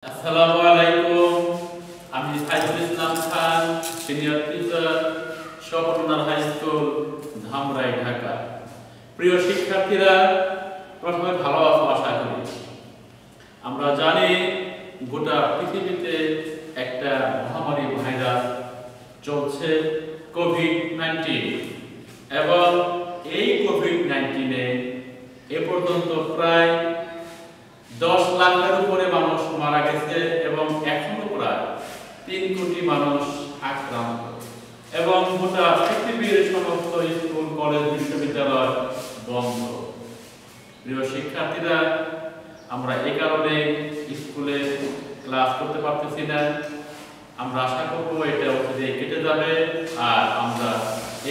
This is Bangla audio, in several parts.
আসসালামু আলাইকুম। আমি Saidul Islam Khan, senior teacher, Swapatnar high school, Dhamrai, Dhaka. প্রিয় শিক্ষার্থীরা, প্রথমে ভালো আছো আশা করি। আমরা জানি গোটা পৃথিবীতে একটা মহামারী ভাইরাস চলছে, কোভিড-19, এবং এই কোভিড-19-এ এ পর্যন্ত প্রায় 10 লাখের উপরে মানুষ মারা গেছে এবং এখনো প্রায় 3 কোটি মানুষ আক্রান্ত, এবং গোটা পৃথিবীর সমস্ত স্কুল, কলেজ, বিশ্ববিদ্যালয় বন্ধ। প্রিয় শিক্ষার্থীরা, আমরা এই কারণে স্কুলে ক্লাস করতে পারতেছি না। আমরা আশা করবো এটা অচিরে কেটে যাবে, আর আমরা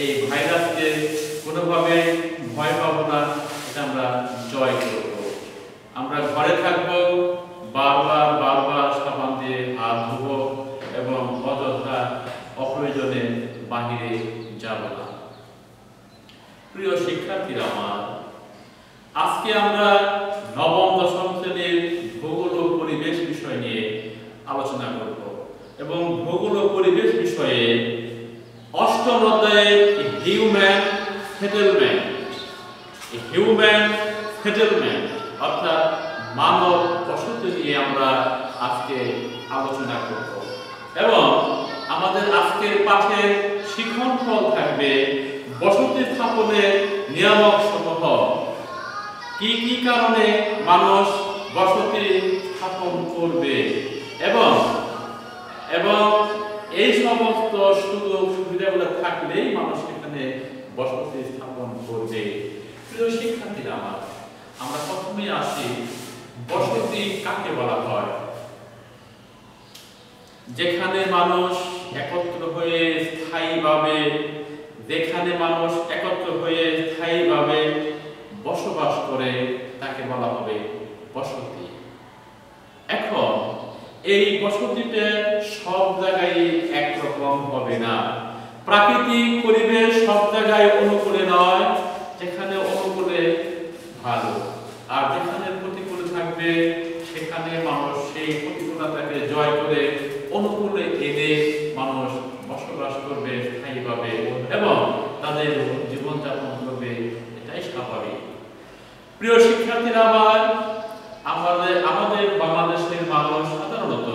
এই ভাইরাসকে কোনোভাবে ভয় পাবো না, এটা আমরা জয় করব। আমরা ঘরে থাকবো, বারবার সাবান দিয়ে হাত ধুবো এবং অযথা অপ্রয়োজনে বাহিরে যাব না। প্রিয় শিক্ষার্থীরা আমার, আজকে আমরা নবম দশম শ্রেণীর ভূগোল ও পরিবেশ বিষয় নিয়ে আলোচনা করব, এবং ভূগোল ও পরিবেশ বিষয়ে অষ্টম অধ্যায়ে হিউম্যান সেটেলমেন্ট অর্থাৎ মানব বসতি নিয়ে আমরা আজকে আলোচনা করব, এবং আমাদের আজকের পাঠে শিখন ফল থাকবে বসতি স্থাপনের নিয়ামক সমূহ। কি কি কারণে মানুষ বসতি স্থাপন করবে এবং এবং এই সমস্ত সুযোগ সুবিধাগুলো থাকলেই মানুষ এখানে বসতি স্থাপন করবে। প্রিয় শিক্ষার্থীরা আমার, আমরা প্রথমেই আসি, বসতি কাকে বলা হয়? যেখানে মানুষ একত্র হয়ে স্থায়ীভাবে বসবাস করে তাকে বলা হবে বসতি। এখন এই বসতিতে সব জায়গায় একরকম হবে না। প্রাকৃতিক পরিবেশ সব জায়গায় অনুকূলে নয়, যেখানে অনুকূলে ভালো, আর যেখানে প্রতিকূলে থাকবে সেখানে মানুষ সেই প্রতিকূলতাকে জয় করে অনুকূলে এনে মানুষ বসবাস করবে স্থায়ীভাবে এবং তাদের জীবনযাপন করবে, এটাই স্বাভাবিক। প্রিয় শিক্ষার্থীরা আমার, আমাদের বাংলাদেশের মানুষ সাধারণত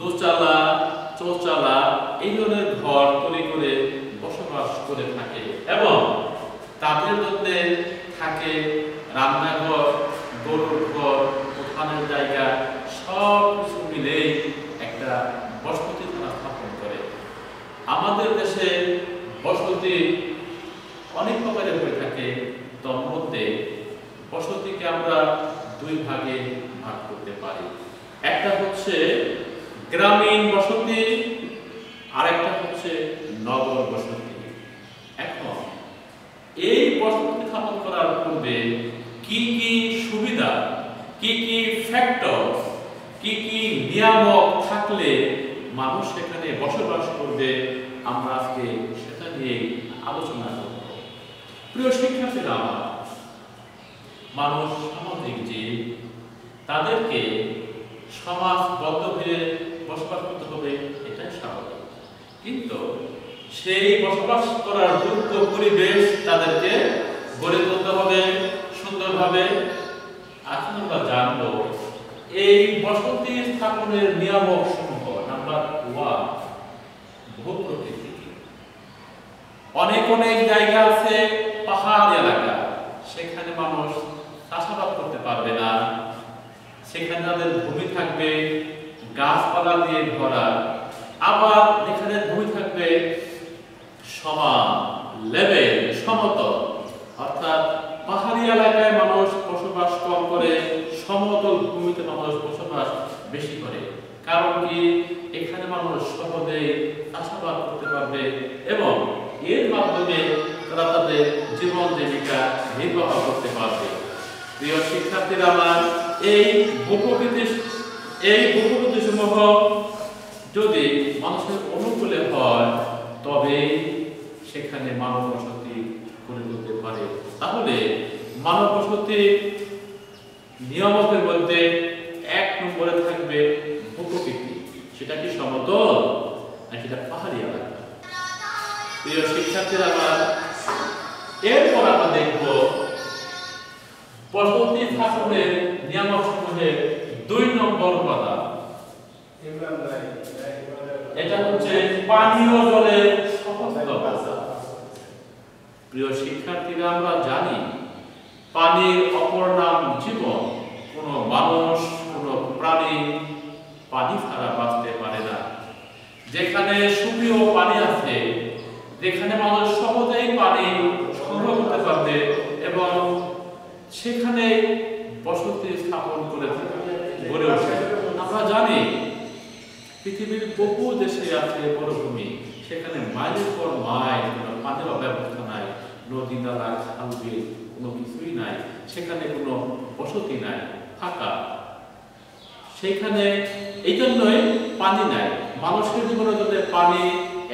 দোচালা, চৌচালা এই ধরনের ঘর তৈরি করে বসবাস করে থাকে, এবং তাদের মধ্যে থাকে রান্নাঘর, গরুর ঘর, ওখানের জায়গা, সব কিছু মিলে একটা বসতি তারা স্থাপন করে। আমাদের দেশে বসতি অনেক প্রকারের হয়ে থাকে, তার মধ্যে বসতিকে আমরা দুই ভাগে ভাগ করতে পারি। একটা হচ্ছে গ্রামীণ বসতি, আর একটা হচ্ছে নগর বসতি। এখন এই বসতি স্থাপন করার পূর্বে কি কি সুবিধা, কি কি ফ্যাক্টর, কি কি নিয়ামক থাকলে মানুষ সেখানে বসবাস করবে, আমরা আজকে সেটা নিয়ে আলোচনা করব। প্রিয় শিক্ষার্থীরা আমার, মানুষ সামাজিক জীব, তাদেরকে সমাজবদ্ধ হয়ে বসবাস করতে হবে, এটাই স্বাভাবিক। কিন্তু সেই বসবাস করার যোগ্য পরিবেশ তাদেরকে গড়ে তুলতে হবে সুন্দরভাবে। এখন আমরা জানবো এই বসতি স্থাপনের নিয়ামক সমূহ। নাম্বার 1, ভূপ্রকৃতি। অনেক জায়গা আছে পাহাড় এলাকা, সেখানে মানুষ চাষাবাদ করতে পারবে না, সেখানে তাদের ভূমি থাকবে গাছপালা দিয়ে ভরা, আবার এখানে ভূমি থাকবে সমান, লেভেল, সমতল, অর্থাৎ পাহাড়ি এলাকায় মানুষ বসবাস কম করে, সমতল ভূমিতে মানুষ বসবাস বেশি করে। কারণ কি? এখানে মানুষ সহজে চাষাবাদ করতে পারবে এবং এর মাধ্যমে তারা তাদের জীবন জীবিকা নির্বাহ করতে পারবে। প্রিয় শিক্ষার্থীরা আমার, এই ভূপ্রকৃতি সমূহ যদি মানুষের অনুকূলে হয়, তবে সেখানে মানব বসতি গড়ে তুলতে পারে। তাহলে মানব বসতি নিয়ামকের মধ্যে 1 থাকবে ভূপ্রকৃতি, সেটা কি সমতল নাকি সেটা পাহাড়ি এলাকা? প্রিয় শিক্ষার্থীরা, আমার এরপর আমরা দেখব বসতি স্থাপনের নিয়ামক সমূহের ২ নম্বর উপাদান। এটা হচ্ছে পানীয় জলের সহজলভ্যতা। প্রিয় শিক্ষার্থীরা, আমরা জানি পানির অপর নাম জীবন। কোন মানুষ, কোন প্রাণী পানি ছাড়া বাঁচতে পারে না। যেখানে সুপেয় পানি আছে, যেখানে মানুষ সহজেই পানি সংগ্রহ করতে পারবে এবং সেখানে বসতি স্থাপন করে গড়ে ওঠে। আমরা জানি পৃথিবীর বহু দেশে আছে মরুভূমি, সেখানে মাইলের পর মাইল পানির ব্যবস্থা নাই, নদী নালা খাল বিল কোনো কিছুই নাই, সেখানে কোনো বসতি নাই, ফাঁকা। সেখানে এই জন্যই পানি নাই। মানুষের জীবনের জন্য পানি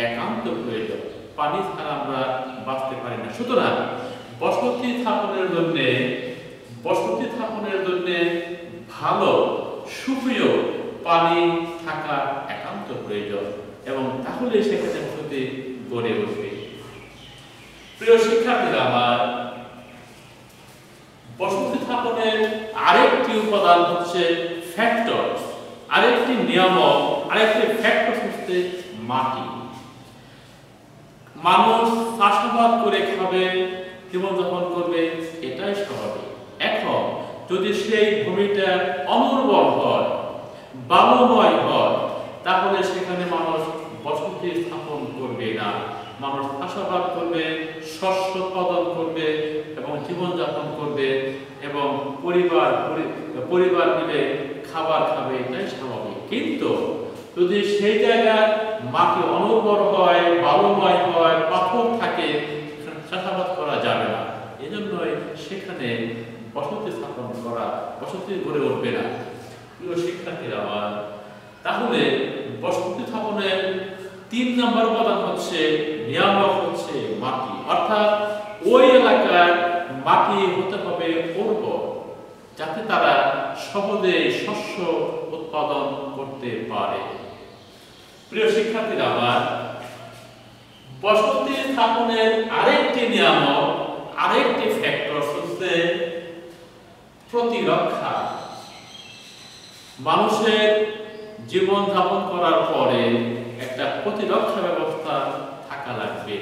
একান্ত প্রয়োজন, পানি ছাড়া আমরা বাঁচতে পারি না। সুতরাং বসতি স্থাপনের জন্য ভালো সুপেয় পানি থাকা একান্ত প্রয়োজন এবং তাহলে সেখানে বসতি গড়ে উঠবে। প্রিয় শিক্ষার্থীরা, আমার বসতি স্থাপনের আরেকটি উপাদান হচ্ছে ফ্যাক্টর, আরেকটি নিয়ামক, আরেকটি ফ্যাক্টর হচ্ছে মাটি। মানুষ চাষাবাদ করে খাবে, জীবনযাপন করবে, এটাই স্বাভাবিক। এখন যদি সেই ভূমিটা অনুর্বর হয়, বালুময় হয়, তাহলে সেখানে মানুষ বসতি স্থাপন করবে না। মানুষ চাষাবাদ করবে, শস্য উৎপাদন করবে এবং জীবনযাপন করবে এবং পরিবার মিলে খাবার খাবে, এটাই স্বাভাবিক। কিন্তু যদি সেই জায়গায় মাটি অনুর্বর হয়, বালুময় হয়, পাথর থাকে, চাষাবাদ করা যাবে না। এই জন্যই সেখানে বসতি স্থাপন করা, বসতি গড়ে উঠবে না। প্রিয় শিক্ষার্থীরা, আমার তাহলে বসতি স্থাপনের ৩ নম্বর উপাদান হচ্ছে নিয়ামক হচ্ছে মাটি, অর্থাৎ ওই এলাকার মাটি হতে হবে উর্বর, যাতে তারা সহজে শস্য উৎপাদন করতে পারে। প্রিয় শিক্ষার্থীরা, আমার বসতি স্থাপনের আরেকটি নিয়ামক, আরেকটি ফ্যাক্টর হচ্ছে প্রতিরক্ষা। মানুষের জীবন যাপন করার পরে একটা প্রতিরক্ষা ব্যবস্থা থাকা লাগবে।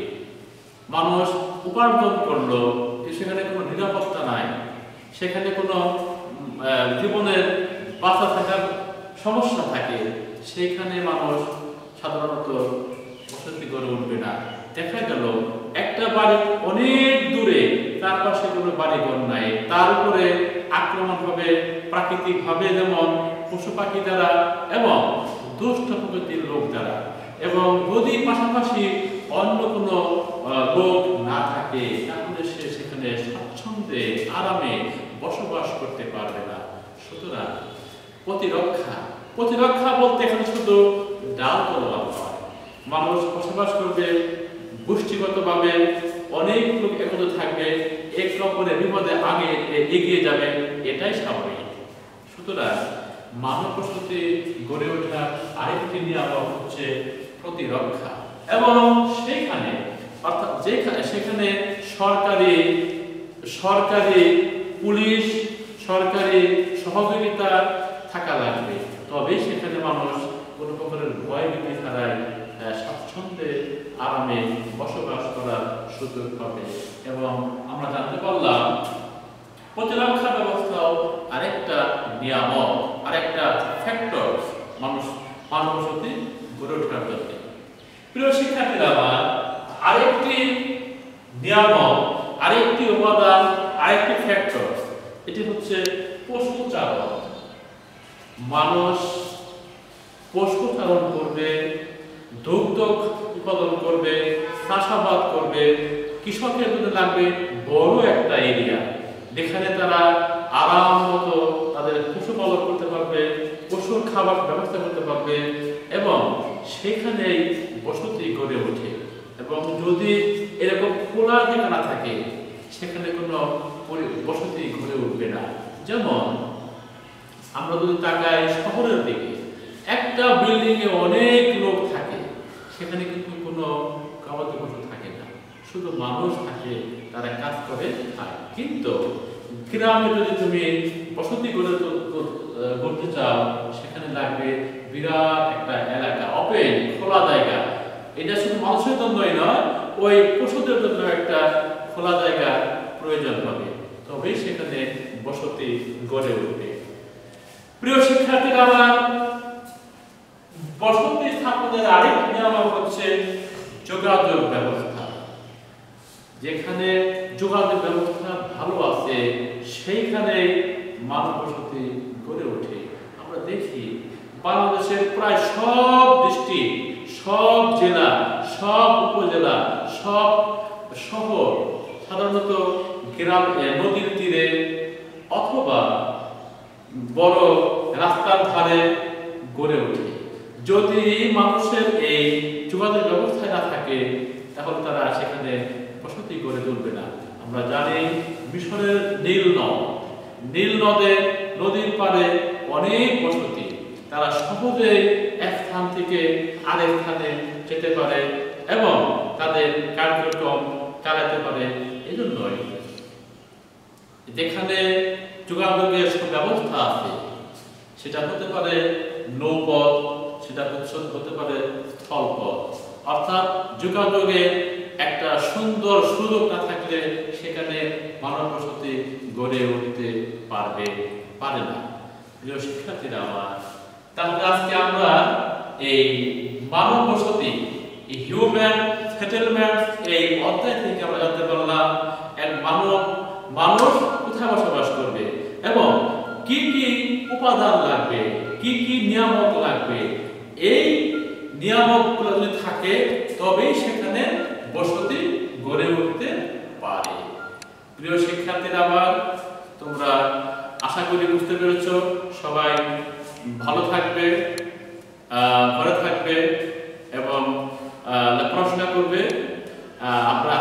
মানুষ উপার্জন করলো, সেখানে কোনো নিরাপত্তা নাই, সেখানে কোনো জীবনের বাঁচা থাকার সমস্যা থাকে, সেইখানে মানুষ সাধারণত বসতি গড়ে উঠবে না। দেখা গেল একটা বাড়ি অনেক দূরে, তার পাশে কোনো বাড়িঘর নাই, তার উপরে আক্রমণ হবে প্রাকৃতিকভাবে, যেমন পশু পাখি দ্বারা এবং দুষ্ট প্রকৃতির লোক দ্বারা, এবং যদি পাশাপাশি অন্য কোনো লোক না থাকে, তাহলে সে সেখানে স্বাচ্ছন্দ্যে আরামে বসবাস করতে পারবে না। সুতরাং প্রতিরক্ষা বলতে এখানে শুধু ডাল তলোয়ার নয়, মানুষ বসবাস করবে গোষ্ঠীগতভাবে, অনেক লোক একত্রে থাকবে, এক অপরের বিপদে আগে এগিয়ে যাবে, এটাই স্বাভাবিক। সুতরাং মানব বসতি গড়ে ওঠার আরেকটি নিয়ামক হচ্ছে প্রতিরক্ষা, এবং সেখানে অর্থাৎ সেখানে সরকারি পুলিশ, সরকারি সহযোগিতা থাকা লাগবে, তবে সেখানে মানুষ কোনো প্রকারের ভয় ভীতি ছাড়াই স্বাচ্ছন্দ্যে আরামে বসবাস করার সুযোগ পাবে। এবং আমরা জানতে পারলাম প্রতিরক্ষা ব্যবস্থাও আরেকটা নিয়ামক, আরেকটা ফ্যাক্টর মানব বসতি গড়ে ওঠার জন্য। প্রিয় শিক্ষার্থীরা, আরেকটি নিয়ামক, আরেকটি উপাদান, আরেকটি ফ্যাক্টর, এটি হচ্ছে পশুচারণ। মানুষ পশু চারণ করবে, দুগ্ধ উৎপাদন করবে, চাষাবাদ করবে। কৃষকের জন্য লাগবে বড় একটা এরিয়া, যেখানে তারা আরাম মতো তাদের পশুপালন করতে পারবে, পশুর খাবার ব্যবস্থা করতে পারবে এবং সেখানেই বসতি গড়ে ওঠে। এবং যদি এরকম খোলা ঠিকানা থাকে, সেখানে কোনো বসতি গড়ে উঠবে না। যেমন আমরা যদি তাকাই শহরের দিকে, একটা বিল্ডিং এ অনেক লোক থাকে, সেখানে কিন্তু কোনো কাবাতে বসে থাকে না, শুধু মানুষ থাকে, তারা কাজ করে খায়। কিন্তু গ্রামে যদি তুমি বসতি করতে চাও, সেখানে লাগবে বিরাট একটা এলাকা, ওপেন খোলা জায়গা। এটা শুধু মানুষের জন্যই নয়, ওই পশুদের জন্য একটা খোলা জায়গা প্রয়োজন হবে, তবেই সেখানে বসতি গড়ে উঠবে। প্রিয় শিক্ষার্থীরা, আমার বসতি স্থাপনের আরেক নিয়ামক হচ্ছে যোগাযোগ ব্যবস্থা। যেখানে যোগাযোগ ব্যবস্থা ভালো আছে, সেইখানে মানব বসতি গড়ে ওঠে। আমরা দেখি বাংলাদেশের প্রায় সব ডিস্ট্রিক্ট, সব জেলা, সব উপজেলা, সব শহর সাধারণত গ্রাম, নদীর তীরে অথবা বড় রাস্তার ধারে গড়ে ওঠে। যদি মানুষের এই যোগাযোগ ব্যবস্থা না থাকে, তাহলে তারা সেখানে বসতি গড়ে তুলবে না। আমরা জানি মিশরের নীল নদে, নদীর পাড়ে অনেক বসতি, তারা সহজে এক স্থান থেকে আরেক স্থানে যেতে পারে এবং তাদের কার্যক্রম চালাতে পারে। এজন্যই যেখানে যোগাযোগের ব্যবস্থা আছে, সেটা হতে পারে নৌপথ, সেটা হতে পারে স্থলপথ। অর্থাৎ যোগাযোগের একটা সুন্দর সুযোগ না থাকলে সেখানে মানব বসতি গড়ে উঠতে পারে না। প্রিয় শিক্ষার্থীরা আমার, তাহলে আজকে আমরা এই মানব বসতি, হিউম্যান সেটেলমেন্ট, এই অধ্যায় থেকে আমরা জানতে পারলাম মানুষ কোথায় বসবাস করবে এবং কি কি উপাদান লাগবে, কি কি নিয়ামক লাগবে। এই নিয়ামকগুলো যদি থাকে, তবেই সেখানে বসতি গড়ে উঠতে পারে। প্রিয় শিক্ষার্থীরা আমার, তোমরা আশা করি বুঝতে পেরেছো। সবাই ভালো থাকবে, ঘরে থাকবে এবং পড়াশোনা করবে। আমরা